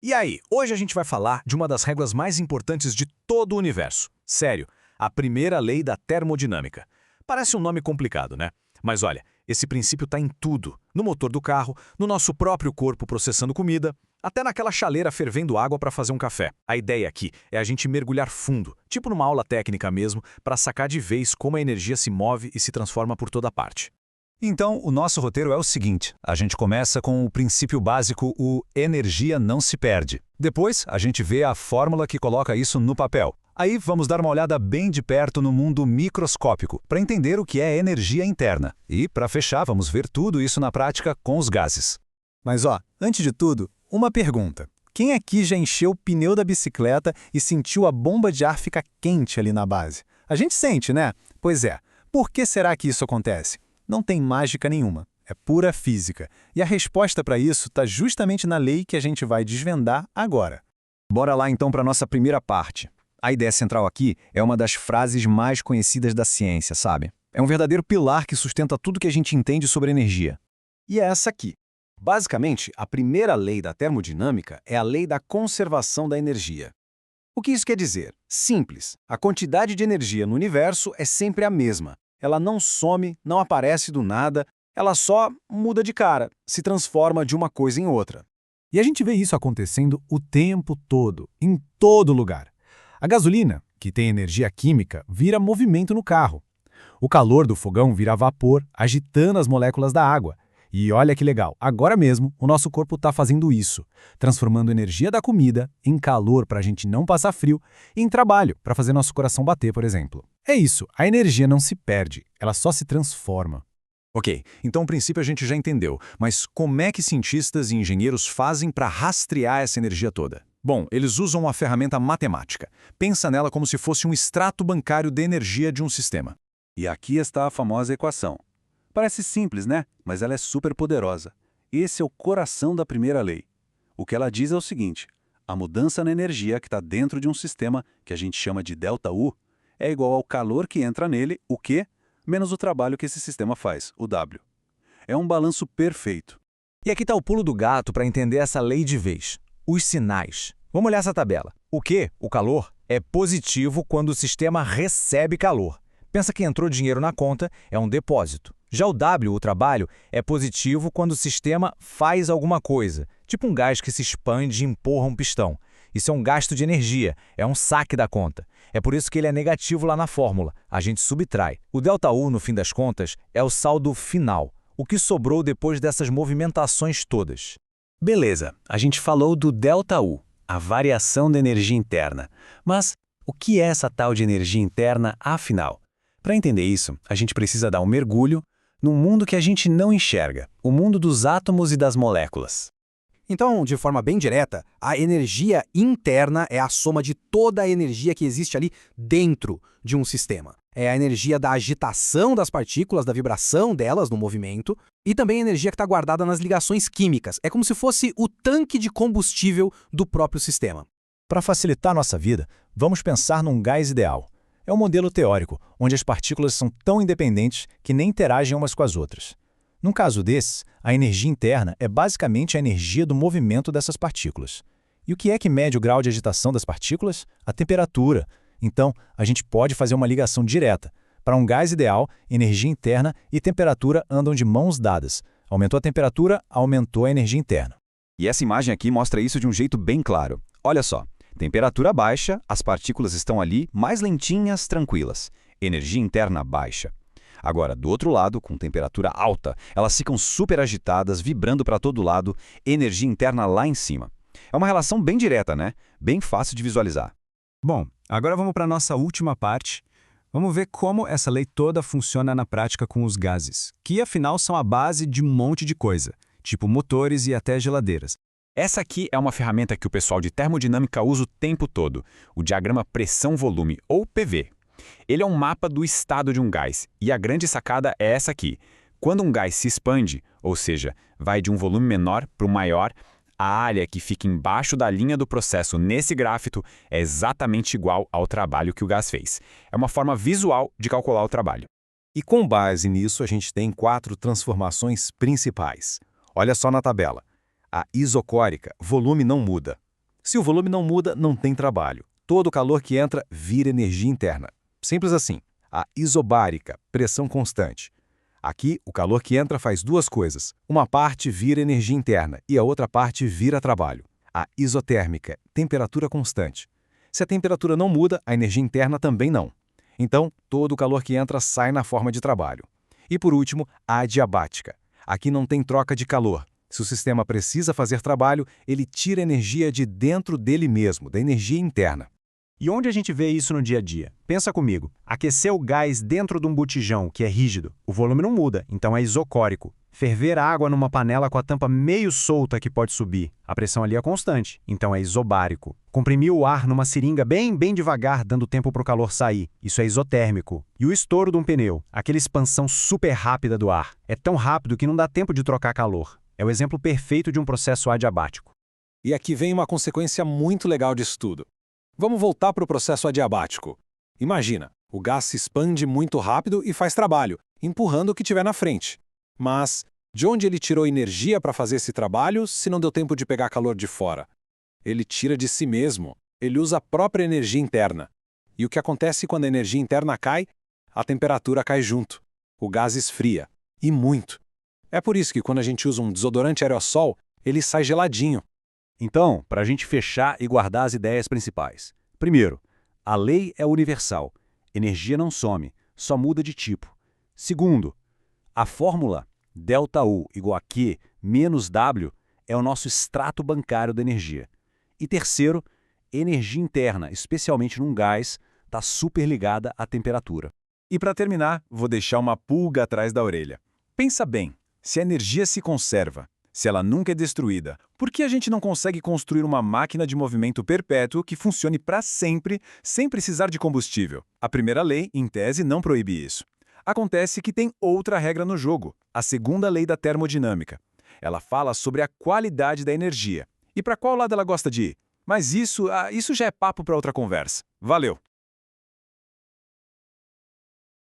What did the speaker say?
E aí, hoje a gente vai falar de uma das regras mais importantes de todo o universo. Sério, a primeira lei da termodinâmica. Parece um nome complicado, né? Mas olha, esse princípio está em tudo. No motor do carro, no nosso próprio corpo processando comida, até naquela chaleira fervendo água para fazer um café. A ideia aqui é a gente mergulhar fundo, tipo numa aula técnica mesmo, para sacar de vez como a energia se move e se transforma por toda parte. Então, o nosso roteiro é o seguinte: a gente começa com o princípio básico, o energia não se perde. Depois, a gente vê a fórmula que coloca isso no papel. Aí, vamos dar uma olhada bem de perto no mundo microscópico, para entender o que é energia interna. E, para fechar, vamos ver tudo isso na prática com os gases. Mas antes de tudo, uma pergunta. Quem aqui já encheu o pneu da bicicleta e sentiu a bomba de ar ficar quente ali na base? A gente sente, né? Pois é. Por que será que isso acontece? Não tem mágica nenhuma, é pura física. E a resposta para isso está justamente na lei que a gente vai desvendar agora. Bora lá então para a nossa primeira parte. A ideia central aqui é uma das frases mais conhecidas da ciência, sabe? É um verdadeiro pilar que sustenta tudo que a gente entende sobre energia. E é essa aqui. Basicamente, a primeira lei da termodinâmica é a lei da conservação da energia. O que isso quer dizer? Simples. A quantidade de energia no universo é sempre a mesma. Ela não some, não aparece do nada, ela só muda de cara, se transforma de uma coisa em outra. E a gente vê isso acontecendo o tempo todo, em todo lugar. A gasolina, que tem energia química, vira movimento no carro. O calor do fogão vira vapor, agitando as moléculas da água. E olha que legal, agora mesmo o nosso corpo está fazendo isso, transformando energia da comida em calor para a gente não passar frio e em trabalho para fazer nosso coração bater, por exemplo. É isso, a energia não se perde, ela só se transforma. Ok, então o princípio a gente já entendeu, mas como é que cientistas e engenheiros fazem para rastrear essa energia toda? Bom, eles usam uma ferramenta matemática. Pensa nela como se fosse um extrato bancário de energia de um sistema. E aqui está a famosa equação. Parece simples, né? Mas ela é super poderosa. Esse é o coração da primeira lei. O que ela diz é o seguinte: a mudança na energia que está dentro de um sistema, que a gente chama de ΔU, é igual ao calor que entra nele, o Q, menos o trabalho que esse sistema faz, o W. É um balanço perfeito. E aqui está o pulo do gato para entender essa lei de vez. Os sinais. Vamos olhar essa tabela. O Q, o calor, é positivo quando o sistema recebe calor. Pensa que entrou dinheiro na conta, é um depósito. Já o W, o trabalho, é positivo quando o sistema faz alguma coisa, tipo um gás que se expande e empurra um pistão. Isso é um gasto de energia, é um saque da conta. É por isso que ele é negativo lá na fórmula, a gente subtrai. O ΔU, no fim das contas, é o saldo final, o que sobrou depois dessas movimentações todas. Beleza, a gente falou do ΔU, a variação da energia interna. Mas o que é essa tal de energia interna, afinal? Para entender isso, a gente precisa dar um mergulho num mundo que a gente não enxerga, o mundo dos átomos e das moléculas. Então, de forma bem direta, a energia interna é a soma de toda a energia que existe ali dentro de um sistema. É a energia da agitação das partículas, da vibração delas no movimento, e também a energia que está guardada nas ligações químicas. É como se fosse o tanque de combustível do próprio sistema. Para facilitar nossa vida, vamos pensar num gás ideal. É um modelo teórico, onde as partículas são tão independentes que nem interagem umas com as outras. Num caso desses, a energia interna é basicamente a energia do movimento dessas partículas. E o que é que mede o grau de agitação das partículas? A temperatura. Então, a gente pode fazer uma ligação direta. Para um gás ideal, energia interna e temperatura andam de mãos dadas. Aumentou a temperatura, aumentou a energia interna. E essa imagem aqui mostra isso de um jeito bem claro. Olha só. Temperatura baixa, as partículas estão ali mais lentinhas, tranquilas. Energia interna baixa. Agora, do outro lado, com temperatura alta, elas ficam super agitadas, vibrando para todo lado, energia interna lá em cima. É uma relação bem direta, né? Bem fácil de visualizar. Bom, agora vamos para a nossa última parte. Vamos ver como essa lei toda funciona na prática com os gases, que afinal são a base de um monte de coisa, tipo motores e até geladeiras. Essa aqui é uma ferramenta que o pessoal de termodinâmica usa o tempo todo, o diagrama pressão-volume, ou PV. Ele é um mapa do estado de um gás, e a grande sacada é essa aqui. Quando um gás se expande, ou seja, vai de um volume menor para o maior, a área que fica embaixo da linha do processo nesse gráfico é exatamente igual ao trabalho que o gás fez. É uma forma visual de calcular o trabalho. E com base nisso, a gente tem 4 transformações principais. Olha só na tabela. A isocórica, volume não muda. Se o volume não muda, não tem trabalho. Todo o calor que entra vira energia interna. Simples assim. A isobárica, pressão constante. Aqui, o calor que entra faz duas coisas. Uma parte vira energia interna e a outra parte vira trabalho. A isotérmica, temperatura constante. Se a temperatura não muda, a energia interna também não. Então, todo o calor que entra sai na forma de trabalho. E por último, a adiabática. Aqui não tem troca de calor. Se o sistema precisa fazer trabalho, ele tira energia de dentro dele mesmo, da energia interna. E onde a gente vê isso no dia a dia? Pensa comigo. Aquecer o gás dentro de um botijão, que é rígido, o volume não muda, então é isocórico. Ferver a água numa panela com a tampa meio solta que pode subir, a pressão ali é constante, então é isobárico. Comprimir o ar numa seringa bem devagar, dando tempo para o calor sair, isso é isotérmico. E o estouro de um pneu, aquela expansão super rápida do ar, é tão rápido que não dá tempo de trocar calor. É o exemplo perfeito de um processo adiabático. E aqui vem uma consequência muito legal disso tudo. Vamos voltar para o processo adiabático. Imagina, o gás se expande muito rápido e faz trabalho, empurrando o que tiver na frente. Mas de onde ele tirou energia para fazer esse trabalho se não deu tempo de pegar calor de fora? Ele tira de si mesmo, ele usa a própria energia interna. E o que acontece quando a energia interna cai? A temperatura cai junto. O gás esfria. E muito. É por isso que quando a gente usa um desodorante aerossol, ele sai geladinho. Então, para a gente fechar e guardar as ideias principais. Primeiro, a lei é universal. Energia não some, só muda de tipo. Segundo, a fórmula ΔU igual a Q menos W é o nosso extrato bancário da energia. E terceiro, energia interna, especialmente num gás, está super ligada à temperatura. E para terminar, vou deixar uma pulga atrás da orelha. Pensa bem, se a energia se conserva, se ela nunca é destruída, por que a gente não consegue construir uma máquina de movimento perpétuo que funcione para sempre, sem precisar de combustível? A primeira lei, em tese, não proíbe isso. Acontece que tem outra regra no jogo, a segunda lei da termodinâmica. Ela fala sobre a qualidade da energia. E para qual lado ela gosta de ir? Mas isso já é papo para outra conversa. Valeu!